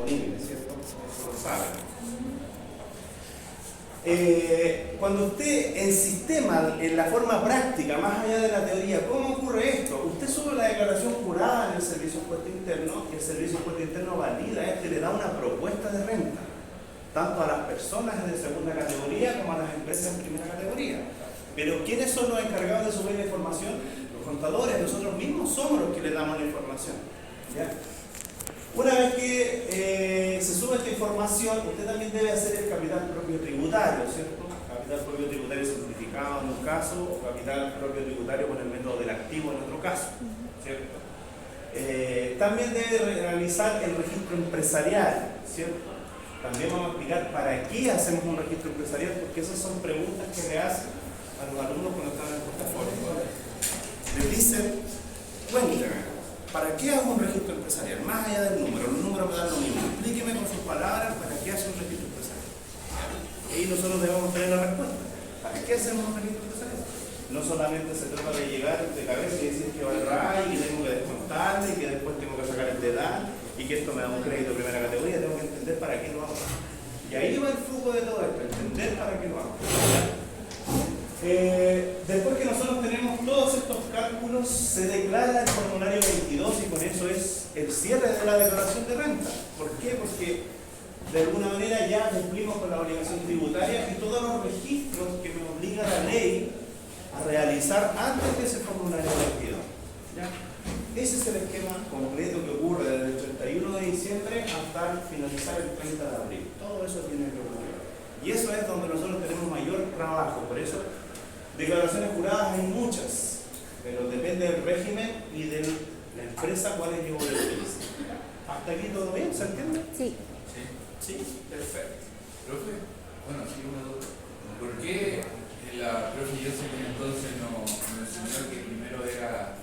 disponibles, ¿cierto? Eso lo saben. Cuando usted en sistema, en la forma práctica, más allá de la teoría, ¿cómo ocurre esto? Usted sube la declaración jurada en el Servicio de Impuesto Interno y el Servicio de Impuesto Interno valida esto y le da una propuesta de renta, tanto a las personas de segunda categoría como a las empresas en primera categoría. Pero ¿quiénes son los encargados de subir la información? Los contadores, nosotros mismos somos los que le damos la información, ¿ya? Una vez que se sube esta información, usted también debe hacer el capital propio tributario, ¿cierto? Capital propio tributario simplificado en un caso, o capital propio tributario con el método del activo en otro caso, ¿cierto? También debe realizar el registro empresarial, ¿cierto? También vamos a explicar para qué hacemos un registro empresarial, porque esas son preguntas que le hacen a los alumnos cuando están en el portafolio. Les dicen, cuénteme, ¿para qué hago un registro empresarial? Más allá del número, los números me dan lo mismo. Explíqueme con sus palabras para qué hace un registro empresarial. Y ahí nosotros debemos tener la respuesta. ¿Para qué hacemos un registro empresarial? No solamente se trata de llegar de cabeza y decir que va el RAI y que tengo que descontarle y que después tengo que sacar el DEDAN y que esto me da un crédito de primera categoría, tengo que entender para qué lo hago. Y ahí va el foco de todo esto, entender para qué lo hago. Después que nosotros tenemos todos estos cálculos, se declara el formulario 22 y con eso es el cierre de la declaración de renta. ¿Por qué? Porque de alguna manera ya cumplimos con la obligación tributaria y todos los registros que me obliga la ley a realizar antes de ese formulario 22. ¿Ya? Ese es el esquema completo que ocurre desde el 31 de diciembre hasta finalizar el 30 de abril. Todo eso tiene que ocurrir. Y eso es donde nosotros tenemos mayor trabajo. Por eso, declaraciones juradas hay muchas, pero depende del régimen y de la empresa cuáles yo voy a utilizar. ¿Hasta aquí todo bien? ¿Se entiende? Sí. Sí, perfecto. Profe, bueno, sí, una duda. ¿Por qué la profe Joseph entonces no enseñó que primero era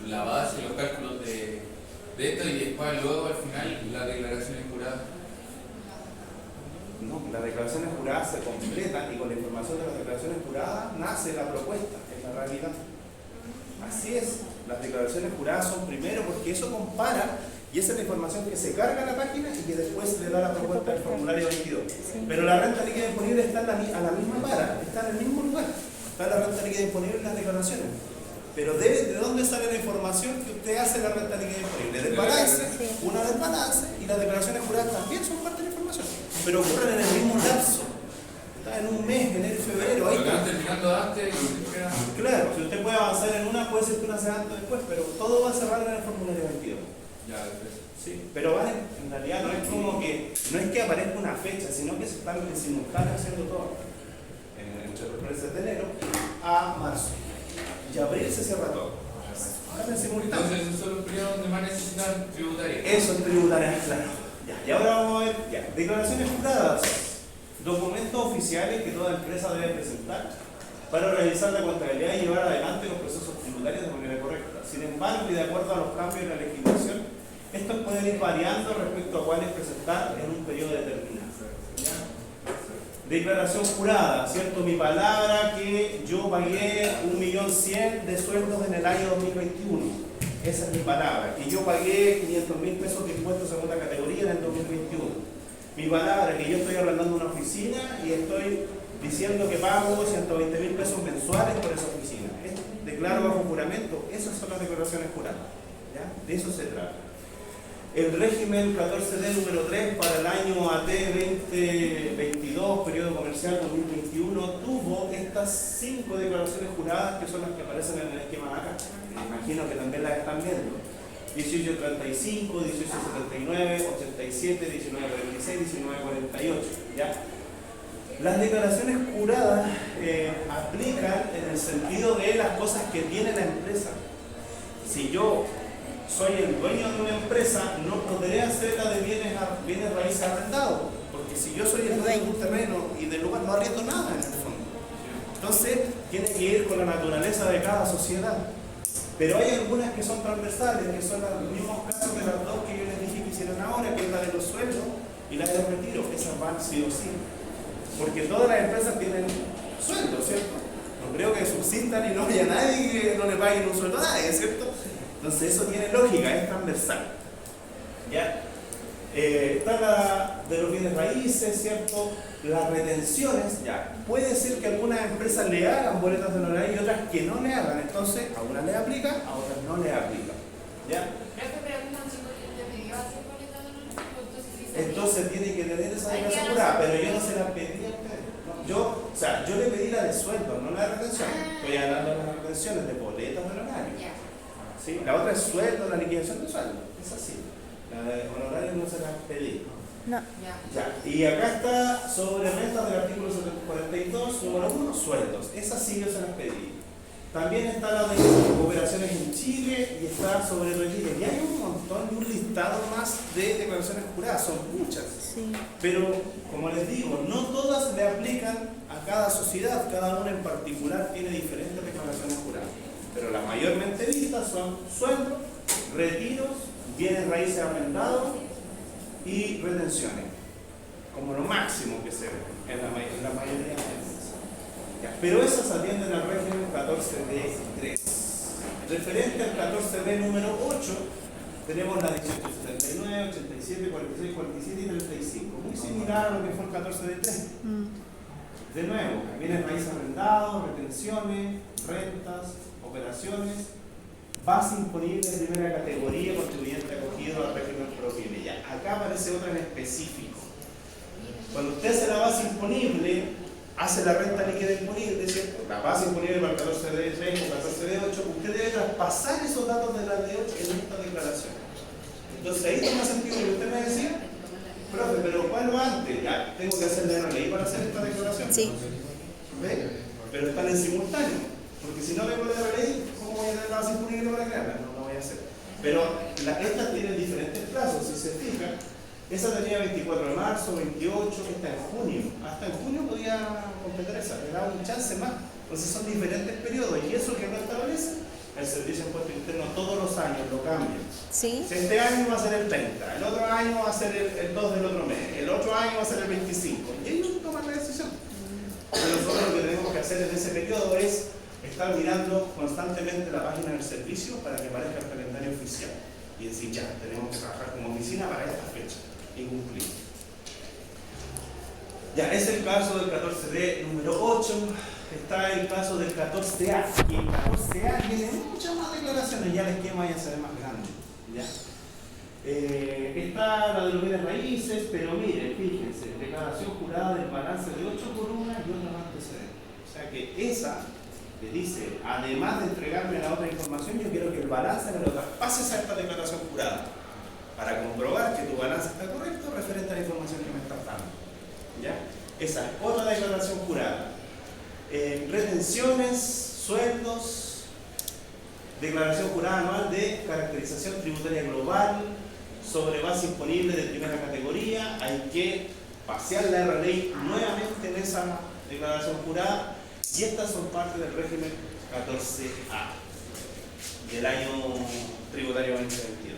la base, los cálculos de esto y después luego al final las declaraciones juradas? No, las declaraciones juradas se completan y con la información de las declaraciones juradas nace la propuesta, es la realidad. Así es, las declaraciones juradas son primero porque eso compara y esa es la información que se carga en la página y que después le da la propuesta del formulario 22. Sí. Pero la renta líquida disponible está a la misma para, está en el mismo lugar. Está la renta líquida disponible en las declaraciones. Pero ¿de dónde sale la información que usted hace la renta líquida disponible? Del balance, una del balance, y las declaraciones juradas también son parte de la información. Pero ocurren en el mismo lapso. Está en un mes, enero y febrero. Ahí está. Terminando antes. Claro, si usted puede avanzar en una, puede ser que una sea antes o después, pero todo va a cerrar en el formulario 22. Ya, después. Sí, pero vale, en realidad no es como que, no es que aparezca una fecha, sino que se están en simultáneo haciendo todo. Entre los meses de enero a marzo. Y abril se cierra todo. Ahora en simultáneo. Entonces, eso es solo un periodo donde más necesitan tributaria. Eso es tributaria, claro. Ya, y ahora vamos a ver, ya, declaraciones juradas. Documentos oficiales que toda empresa debe presentar para realizar la contabilidad y llevar adelante los procesos tributarios de manera correcta. Sin embargo, y de acuerdo a los cambios en la legislación, estos pueden ir variando respecto a cuáles presentar en un periodo determinado. Declaración jurada, ¿cierto? Mi palabra que yo pagué 1.100.000 de sueldos en el año 2021. Esa es mi palabra. Que yo pagué 500.000 pesos de impuestos de segunda categoría en el 2021. Mi palabra que yo estoy arrendando una oficina y estoy diciendo que pago 120.000 pesos mensuales por esa oficina. Declaro bajo juramento. Esas son las declaraciones juradas. ¿Ya? De eso se trata. El régimen 14D número 3 para el año AT 2022, periodo comercial 2021, tuvo estas 5 declaraciones juradas que son las que aparecen en el esquema de acá. Me imagino que también las están viendo. 1835, 1879, 87, 1946, 1948. ¿Ya? Las declaraciones juradas aplican en el sentido de las cosas que tiene la empresa. Si yo soy el dueño de una empresa, no podré hacer la de bienes raíces arrendados, porque si yo soy el dueño de un terreno y del lugar, no arriendo nada en el fondo. Entonces, tiene que ir con la naturaleza de cada sociedad. Pero hay algunas que son transversales, que son los mismos casos de las dos que yo les dije que hicieron ahora, que es la de los sueldos y la de los retiros. Esas van sí o sí. Porque todas las empresas tienen sueldos, ¿cierto? No creo que subsistan y no haya nadie que no le paguen un sueldo a nadie, ¿cierto? Entonces eso tiene lógica, es transversal. ¿Ya? Está la de los bienes raíces, ¿cierto? Las retenciones, ya. Puede ser que algunas empresas le hagan boletas de honorario y otras que no le hagan. Entonces, a unas le aplica, a otras no le aplica. ¿Ya? Entonces tiene que tener esa declaración jurada, pero yo no se la pedí a ustedes. ¿No? Yo le pedí la de sueldo, no la de retención. Estoy hablando de las retenciones de boletas de honorario. ¿Sí? La otra es sueldo, la liquidación de sueldo. Es así. La de honorario no se la pedí. No. Ya. Y acá está sobre rentas del artículo 42, número 1, sueldos. Esas sí yo se las pedí. También está la de operaciones en Chile y está sobre retiro. Y hay un montón, un listado más de declaraciones juradas, son muchas. Sí. Pero, como les digo, no todas le aplican a cada sociedad, cada una en particular tiene diferentes declaraciones juradas. Pero las mayormente vistas son sueldos, retiros, bienes raíces arrendados y retenciones, como lo máximo que se ve en la mayoría de las veces. Pero esas atienden al régimen 14D3. Referente al 14D número 8, tenemos la 1879, 87, 46, 47 y 35. Muy similar a lo que fue el 14D3. De nuevo, bienes raíces arrendados, retenciones, rentas, operaciones, base imponible de primera categoría, contribuyente acogido al régimen propio. Ya, acá aparece otra en específico. Cuando usted hace la base imponible, hace la renta líquida imponible, ¿cierto? La base imponible para el 14D3 o 14D8, usted debe traspasar esos datos de la D8 en esta declaración. Entonces ahí toma sentido lo que usted me decía, profe, pero ¿cuál va antes? Ya, tengo que hacer la RLI para hacer esta declaración. Sí. ¿Ve? Pero están en simultáneo, porque si no tengo la RLI, ¿cómo voy a tener la base imponible para crearla? No lo voy a hacer. Pero estas tienen diferentes plazos, si se fija. Esa tenía 24 de marzo, 28, esta en junio. Hasta en junio podía completar esa, le daba un chance más. Entonces son diferentes periodos y eso que no establece el Servicio de Impuesto Interno todos los años lo cambia. Sí. Si este año va a ser el 30, el otro año va a ser el 2 del otro mes, el otro año va a ser el 25 y ellos toman la decisión. Pero nosotros lo que tenemos que hacer en ese periodo es estar mirando constantemente la página del servicio para que aparezca el calendario oficial y decir ya, tenemos que trabajar como oficina para esta fecha y cumplir. Ya, es el caso del 14D número 8, está el caso del 14A, y el 14A tiene muchas más declaraciones, ya el esquema ya se ve más grande. ¿Ya? Está la de los bienes raíces, pero miren, fíjense, declaración jurada del balance de 8 por 1 y otros antecedentes. O sea que esa que dice, además de entregarme la otra información, yo quiero que el balance me lo traspases a esta declaración jurada para comprobar que tu balance está correcto referente a la información que me estás dando. ¿Ya? Esa es otra declaración jurada. Retenciones, sueldos, declaración jurada anual de caracterización tributaria global sobre base imponible de primera categoría. Hay que pasear la RLI nuevamente en esa declaración jurada y estas son parte del régimen 14A del año tributario 2022.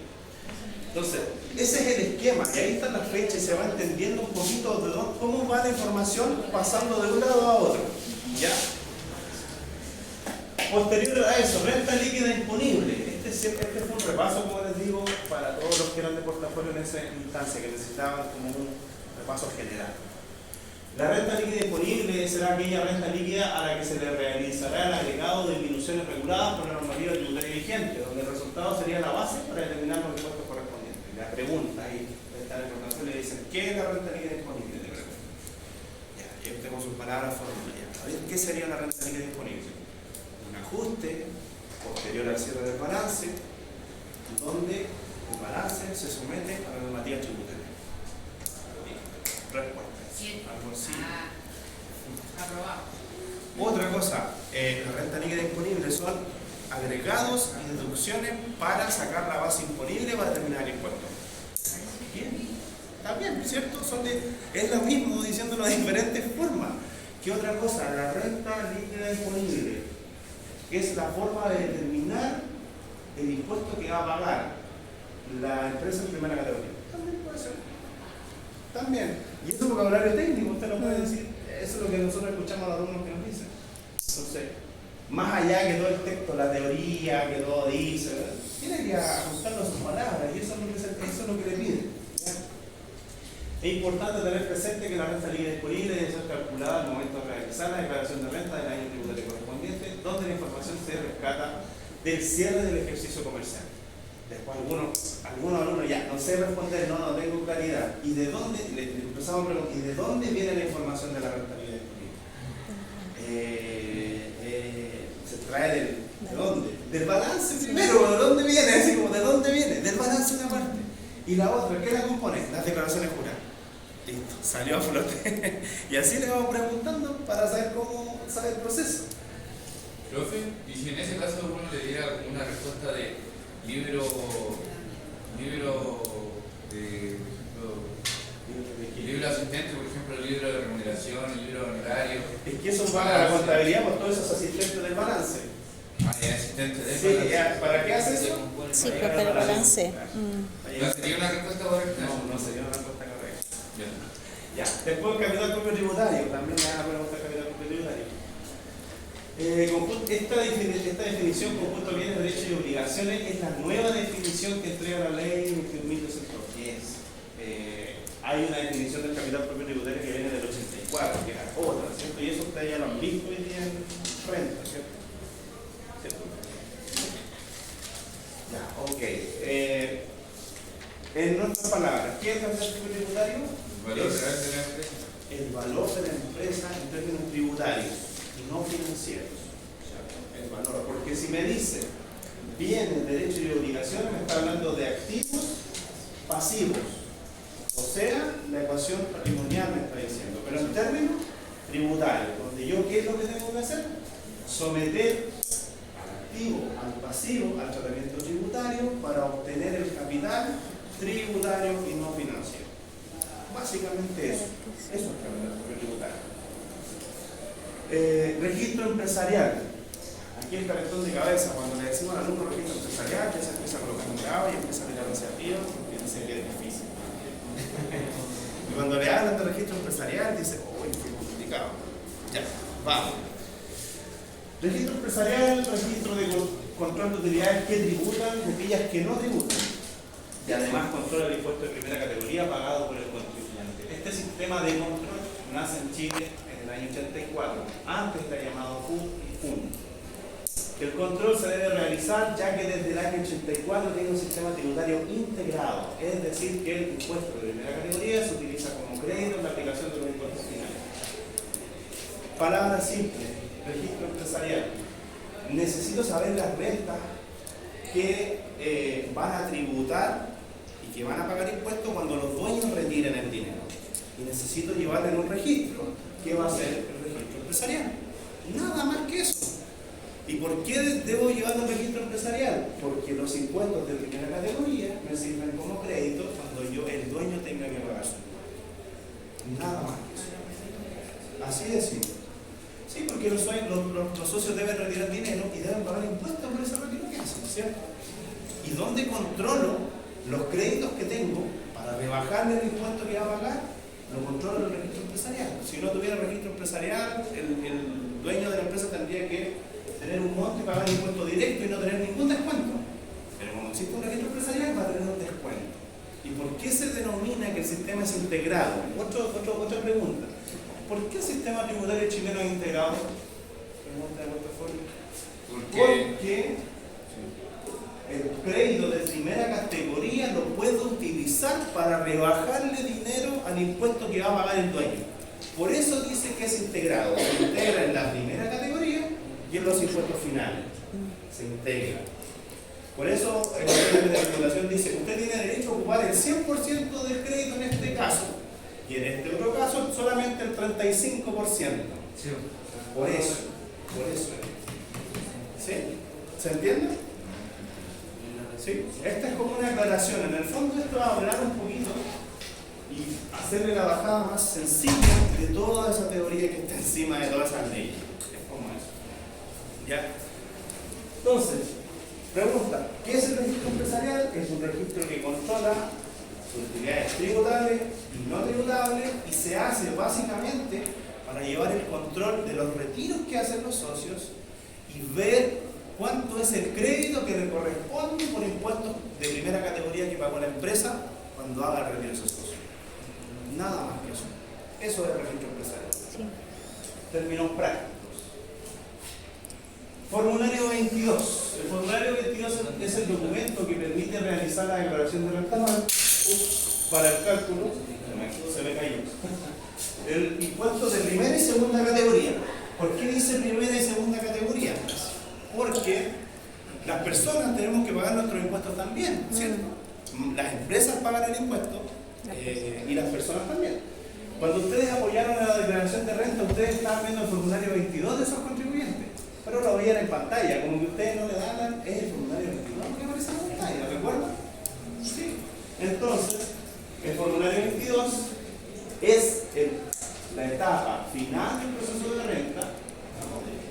Entonces, ese es el esquema y ahí están las fechas y se va entendiendo un poquito de cómo va la información pasando de un lado a otro. ¿Ya? Posterior a eso, renta líquida imponible. Este fue un repaso, como les digo, para todos los que eran de portafolio en esa instancia, que necesitaban como un repaso general. La renta líquida imponible será aquella renta líquida a la que se le realizará el agregado de disminuciones reguladas por la normativa tributaria vigente, donde el resultado sería la base para determinar los impuestos correspondientes. La pregunta ahí está en el portafolio le dicen, ¿qué es la renta líquida imponible? Ya, y usted con sus palabras formula. ¿Qué sería la renta líquida disponible? Un ajuste posterior al cierre del balance, donde el balance se somete a la normativa tributaria. Respuesta. Algo así. Aprobado. Otra cosa, la renta líquida disponible son agregados y deducciones para sacar la base imponible para determinar el impuesto. Bien, está bien, ¿cierto? Es lo mismo diciéndolo de diferentes formas. ¿Qué otra cosa? La renta líquida disponible es la forma de determinar el impuesto que va a pagar la empresa en primera categoría. También puede ser. También. Y eso es vocabulario técnico, usted lo puede decir. Eso es lo que nosotros escuchamos a los alumnos que nos dicen. Entonces, más allá que todo el texto, la teoría, que todo dice, tiene que ajustarlo a sus palabras y eso es lo que le piden. ¿Ya? Es importante tener presente que la renta libre disponible debe ser calculada al momento de realizar la declaración de renta del año tributario correspondiente, donde la información se rescata del cierre del ejercicio comercial. Después algunos alumnos ya no sé responder, no tengo claridad. ¿Y de dónde? Le empezamos a preguntar, ¿y de dónde viene la información de la renta libre disponible? Se trae ¿de dónde? Del balance primero. ¿De dónde viene? Así como, ¿de dónde viene? Del balance una parte. Y la otra, ¿qué la compone? Las declaraciones juradas. Listo, salió a flote. Y así le vamos preguntando para saber cómo sabe el proceso. Profe, y si en ese caso uno le diera una respuesta de libro asistente, por ejemplo, el libro de remuneración, el libro de honorario. Es que eso va a la contabilidad por todos esos asistentes del balance. Asistente del Sí, balance. ¿para qué hace eso? Sí, pero el balance. ¿No sería una respuesta correcta? No sería una respuesta correcta. Ya. Ya. Después el capital propio tributario, también me van a preguntar capital propio tributario. Esta definición, conjunto de bienes, derechos y obligaciones, es la nueva definición que entrega la ley 21.210. Hay una definición del capital propio tributario que viene del 84, que era otra, ¿cierto? Y eso ustedes ya lo han visto hoy día en renta, ¿cierto? Ya, ok. En nuestras palabras, ¿qué es el capital propio tributario? El valor real de la empresa. El valor de la empresa en términos tributarios y no financieros. ¿Cierto? El valor. Porque si me dice bienes, derechos y obligaciones, me está hablando de activos pasivos. O sea, la ecuación patrimonial me está diciendo. Pero en términos tributarios, donde yo, ¿qué es lo que tengo que hacer? Someter al activo, al pasivo, al tratamiento tributario para obtener el capital tributario y no financiero. Básicamente eso. Eso es capital tributario. Registro empresarial. Aquí el calentón de cabeza, cuando le decimos al alumno registro empresarial, ya se empieza a colocar un grado y empieza a mirar hacia arriba porque dice que es difícil. Y cuando le hablan de registro empresarial, dice, uy, qué complicado. Ya, vamos. Registro empresarial, registro de control de utilidades que tributan, de aquellas que no tributan. Y además controla el impuesto de primera categoría pagado por el contribuyente. Este sistema de control nace en Chile en el año 84, antes era llamado FUN y FUN. El control se debe realizar ya que desde el año 84 tiene un sistema tributario integrado, es decir, que el impuesto de primera categoría se utiliza como crédito en la aplicación de los impuestos finales. Palabra simple, registro empresarial. Necesito saber las rentas que van a tributar y que van a pagar impuestos cuando los dueños retiren el dinero. Y necesito llevarle en un registro, que va a ser el registro empresarial. Nada más que eso. ¿Y por qué debo llevar un registro empresarial? Porque los impuestos de primera categoría me sirven como crédito cuando el dueño tenga que pagar su impuesto. Nada más que eso. Así de simple. Sí, porque los socios deben retirar dinero y deben pagar impuestos por ese retiro que hacen, ¿cierto? ¿Y dónde controlo los créditos que tengo para rebajarle el impuesto que va a pagar? Lo controlo en el registro empresarial. Si no tuviera registro empresarial, el dueño de la empresa tendría que tener un monto y pagar impuesto directo y no tener ningún descuento. Pero como existe un registro empresarial, va a tener un descuento. ¿Y por qué se denomina que el sistema es integrado? Otra pregunta. ¿Por qué el sistema tributario chileno es integrado? Pregunta de portafolio. Porque el crédito de primera categoría lo puedo utilizar para rebajarle dinero al impuesto que va a pagar el dueño. Por eso dice que es integrado. Se integra en la primera categoría y en los impuestos finales. Se integra. Por eso el orden de regulación dice, usted tiene derecho a ocupar el 100% del crédito en este caso, y en este otro caso solamente el 35%. Sí. Por eso. ¿Sí? ¿Se entiende? ¿Sí? Esta es como una aclaración. En el fondo esto va a hablar un poquito y hacerle la bajada más sencilla de toda esa teoría que está encima de todas esas leyes. Es como eso. ¿Ya? Entonces, pregunta, ¿qué es el registro empresarial? Es un registro que controla sus utilidades tributables y no tributables y se hace básicamente para llevar el control de los retiros que hacen los socios y ver cuánto es el crédito que le corresponde por impuestos de primera categoría que pagó la empresa cuando haga el retiro de esos socios. Nada más que eso. Eso es el registro empresarial. Sí. Términos prácticos. Formulario 22. El formulario 22 es el documento que permite realizar la declaración de renta anual para el cálculo, se me cayó, el impuesto de primera y segunda categoría. ¿Por qué dice primera y segunda categoría? Porque las personas tenemos que pagar nuestros impuestos también, ¿cierto? Las empresas pagan el impuesto y las personas también. Cuando ustedes apoyaron la declaración de renta, ustedes estaban viendo el formulario 22 de esos contribuyentes, pero lo veían en pantalla, como que ustedes no le dan, es el formulario 22 que aparece en la pantalla, ¿recuerdan? Sí. Entonces, el formulario 22 es la etapa final del proceso de renta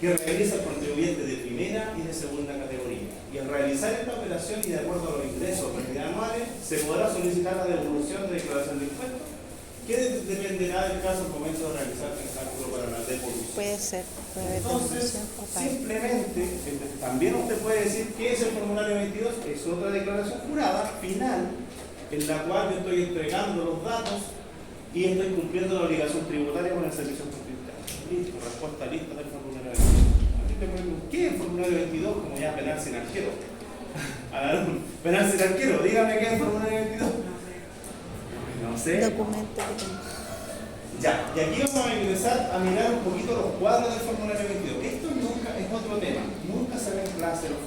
que realiza el contribuyente de primera y de segunda categoría. Y al realizar esta operación y de acuerdo a los ingresos o cantidades anuales, se podrá solicitar la devolución de declaración de impuestos, que dependerá del caso al momento de realizar el cálculo para la devolución. Puede ser. Puede haber Entonces, devolución o pago. simplemente, también usted puede decir que es el formulario 22, es otra declaración jurada final, en la cual yo estoy entregando los datos y estoy cumpliendo la obligación tributaria con el servicio contributivo. Listo, respuesta lista del formulario 22. Aquí te pregunto, ¿qué es el formulario 22? Como ya penal sin arquero. Penal sin arquero, dígame qué es el formulario 22. No sé. Documento que tengo. Ya, y aquí vamos a ingresar a mirar un poquito los cuadros del formulario 22. Esto nunca es otro tema. Nunca se ve en clase los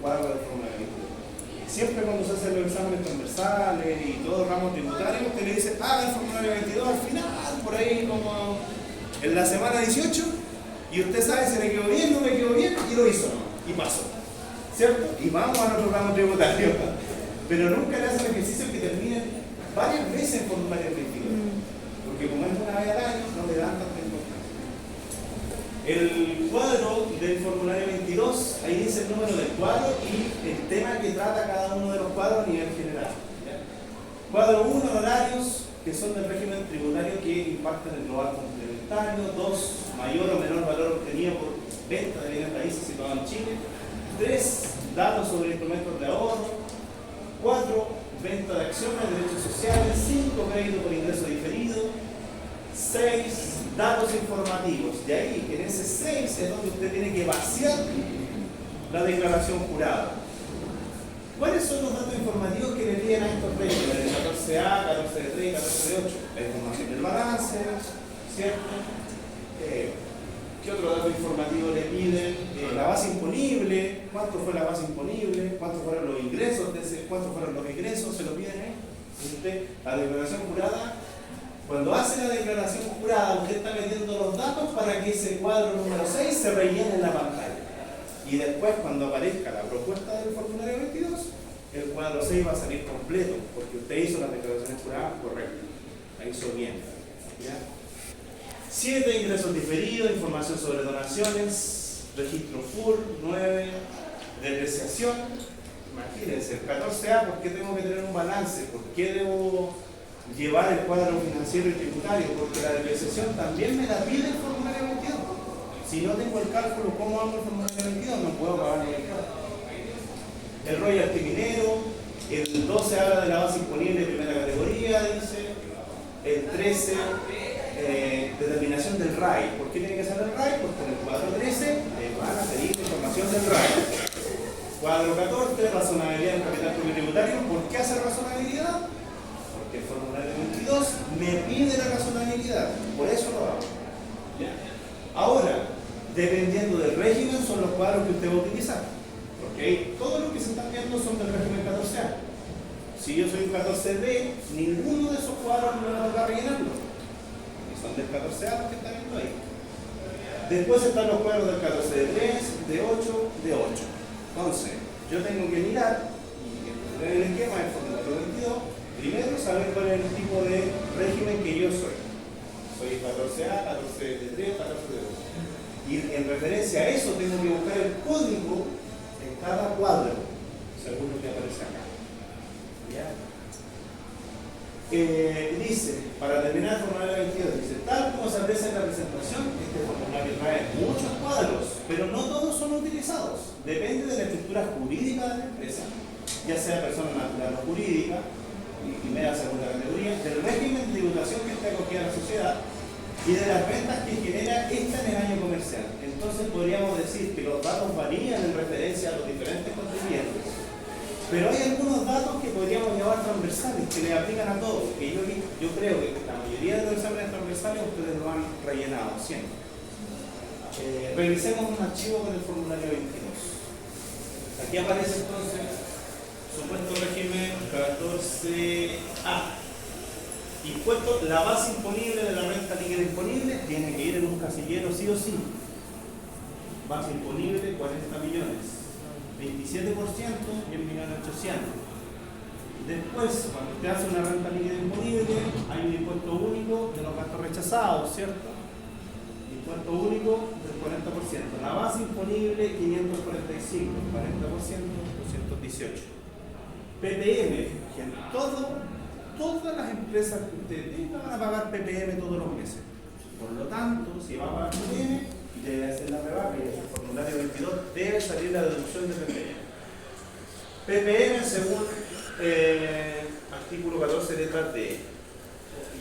cuadros del formulario 22. Siempre cuando se hacen los exámenes transversales y todo ramo tributario, usted le dice, el formulario 22 al final, por ahí como en la semana 18, y usted sabe si me quedó bien, no me quedó bien, y lo hizo, y pasó. ¿Cierto? Y vamos a nuestro ramo tributario. Pero nunca le hacen ejercicios que terminen varias veces en formulario 22. Porque como es una vez al año, no le dan tanta importancia. El cuadro del formulario 22, ahí dice el número del cuadro y el tema que trata cada uno de los cuadros a nivel general. ¿Ya? Cuadro 1, horarios que son del régimen tributario que impactan el global complementario. 2, mayor o menor valor obtenido por venta de bienes raíces situados en Chile. 3, datos sobre instrumentos de ahorro. 4, venta de acciones, derechos sociales. 5, crédito por ingreso diferido. 6, datos informativos. De ahí, en ese 6 es donde usted tiene que vaciar la declaración jurada. ¿Cuáles son los datos informativos que le piden a estos regímenes? El 14A, 14D3, 14D8. La información del balance, ¿cierto? ¿Qué otro dato informativo le piden? La base imponible. ¿Cuánto fue la base imponible? ¿Cuántos fueron los ingresos? ¿Cuántos fueron los egresos? ¿Se lo piden ahí? Usted, la declaración jurada. Cuando hace la declaración jurada, usted está metiendo los datos para que ese cuadro número 6 se rellene en la pantalla. Y después, cuando aparezca la propuesta del formulario 22, el cuadro 6 va a salir completo, porque usted hizo las declaraciones juradas correctas. La hizo bien. ¿Ya? 7, ingresos diferidos, información sobre donaciones, registro full. 9, depreciación. Imagínense, el 14A, ¿por qué tengo que tener un balance? ¿Por qué debo llevar el cuadro financiero y tributario? Porque la depreciación también me la pide el formulario 22. Si no tengo el cálculo, ¿cómo hago el formulario 22? No puedo pagar el cálculo. El royalty minero. El 12 habla de la base imponible de primera categoría, dice. El 13, determinación del RAI. ¿Por qué tiene que ser el RAI? Porque en el cuadro 13 le van a pedir información del RAI. Cuadro 14, razonabilidad del capital propio tributario. ¿Por qué hace razonabilidad? Porque el formulario 22 me pide la razonabilidad. Por eso lo hago. ¿Ya? Ahora, dependiendo del régimen, son los cuadros que usted va a utilizar. Porque todos los que se están viendo son del régimen 14A. Si yo soy un 14D, ninguno de esos cuadros me va a rellenarlo. Y son del 14A los que están viendo ahí. Después están los cuadros del 14D3, D8, D8. Entonces, yo tengo que mirar y entender el esquema del formulario 22. Primero, saber cuál es el tipo de régimen que yo soy. Soy 14A, 14D3, 14D8. Y en referencia a eso, tengo que buscar el código en cada cuadro, según lo que aparece acá. ¿Ya? Dice, para terminar el formulario 22, dice, tal como se aprecia en la presentación, este formulario trae muchos cuadros, pero no todos son utilizados. Depende de la estructura jurídica de la empresa, ya sea persona natural o jurídica, primera o segunda categoría, del régimen de tributación que esté y de las ventas que genera esta en el año comercial. Entonces podríamos decir que los datos varían en referencia a los diferentes contribuyentes, pero hay algunos datos que podríamos llamar transversales, que le aplican a todos, que yo creo que la mayoría de los exámenes transversales ustedes lo han rellenado siempre. Revisemos un archivo con el formulario 22. Aquí aparece entonces supuesto régimen 14A. Impuesto, la base imponible de la renta líquida disponible tiene que ir en un casillero sí o sí. Base imponible 40 millones, 27%, 10.800.000. Después, cuando usted hace una renta líquida disponible, hay un impuesto único de los gastos rechazados, ¿cierto? Impuesto único del 40%. La base imponible 545, 40%, 218. PPM, que en todas las empresas que ustedes tengan van a pagar PPM todos los meses. Por lo tanto, si va a pagar PPM, debe hacer la rebaja y en el formulario 22 debe salir la deducción de PPM. PPM según artículo 14 letra D.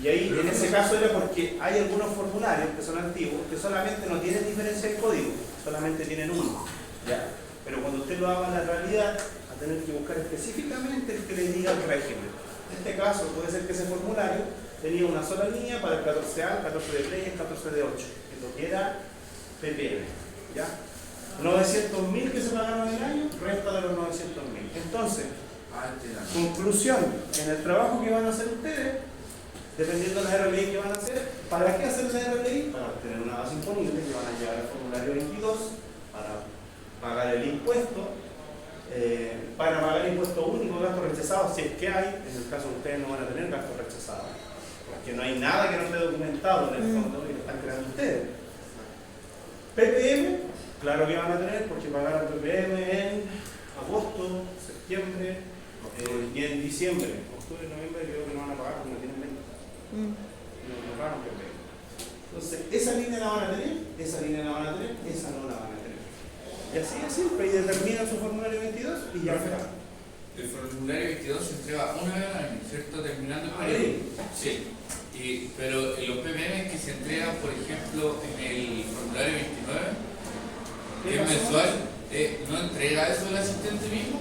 Y ahí en ese caso era porque hay algunos formularios que son antiguos que solamente no tienen diferencia de código, solamente tienen uno. ¿Ya? Pero cuando usted lo haga en la realidad, va a tener que buscar específicamente el que le diga el régimen. En este caso puede ser que ese formulario tenía una sola línea para el 14A, el 14 de 3 y el 14 de 8, que lo que era PPM. ¿Ya? 900.000 que se pagaron en el año, resta de los 900.000. Entonces, conclusión, en el trabajo que van a hacer ustedes, dependiendo de la RLI que van a hacer, ¿para qué hacer la RLI? Para obtener una base imponible que van a llevar al formulario 22, para pagar el impuesto, para pagar impuesto único, gastos rechazados, si es que hay. En el caso de ustedes no van a tener gastos rechazados, porque no hay nada que no esté documentado en el fondo y lo están creando ustedes. PPM, claro que van a tener, porque pagaron PPM en agosto, septiembre y en diciembre. Octubre y noviembre creo que no van a pagar porque no tienen venta. No pagaron PPM. Entonces, esa línea la van a tener, esa línea la van a tener, esa no la van a tener. Y así es simple, y determinan su formulario 22 y ya está. El formulario 22 se entrega una vez al año, ¿cierto? Terminando el periodo. Sí. Pero en los PPM que se entregan, por ejemplo, en el formulario 29, que es mensual, ¿no entrega eso el asistente mismo?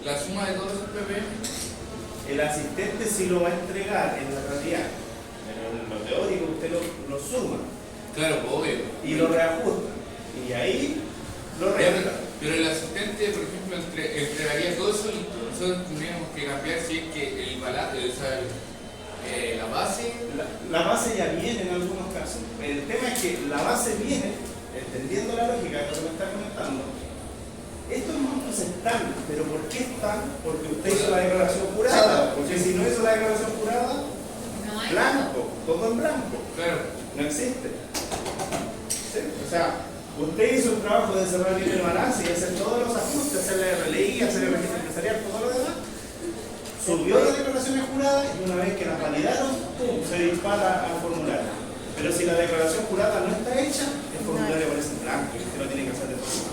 ¿La suma de todos esos PPM? El asistente sí lo va a entregar en la realidad, pero en lo teórico usted lo suma. Claro, obvio. Y lo reajusta. Y ahí lo resta. Pero el asistente, por ejemplo, entregaría todo eso y nosotros tendríamos que cambiar si es que el balance, o sea, la base. La base ya viene en algunos casos. El tema es que la base viene, entendiendo la lógica de lo que me está comentando. Estos montos están, pero ¿por qué están? Porque usted hizo la declaración jurada. Porque si no hizo la declaración jurada, No hay blanco, todo en blanco. Claro. No existe. ¿Sí? O sea, usted hizo un trabajo de cerrar el libro de balance y hacer todos los ajustes, hacer la RLI, hacer el registro empresarial, todo lo demás. Subió las declaraciones juradas y una vez que las validaron, ¡pum!, se dispara al formulario. Pero si la declaración jurada no está hecha, el formulario aparece en blanco y usted lo tiene que hacer de forma.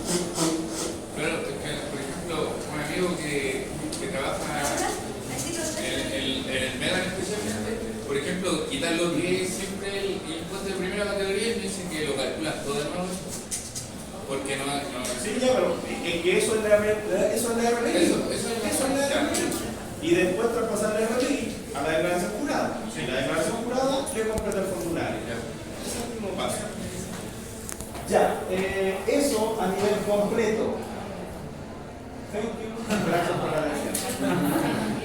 Claro, es que, por ejemplo, un amigo que trabaja en el MEDAN especialmente, por ejemplo, quitar lo que es siempre el impuesto de primera categoría y me dicen que lo calculan todo de nuevo. Porque no. Sí, ya, pero es que eso es la RLI. Eso es la RLI. Y después traspasar la RLI a la declaración jurada. Si la declaración jurada le completa el formulario. Ese es el mismo paso. Ya, eso a nivel completo. Thank you. Gracias por la atención.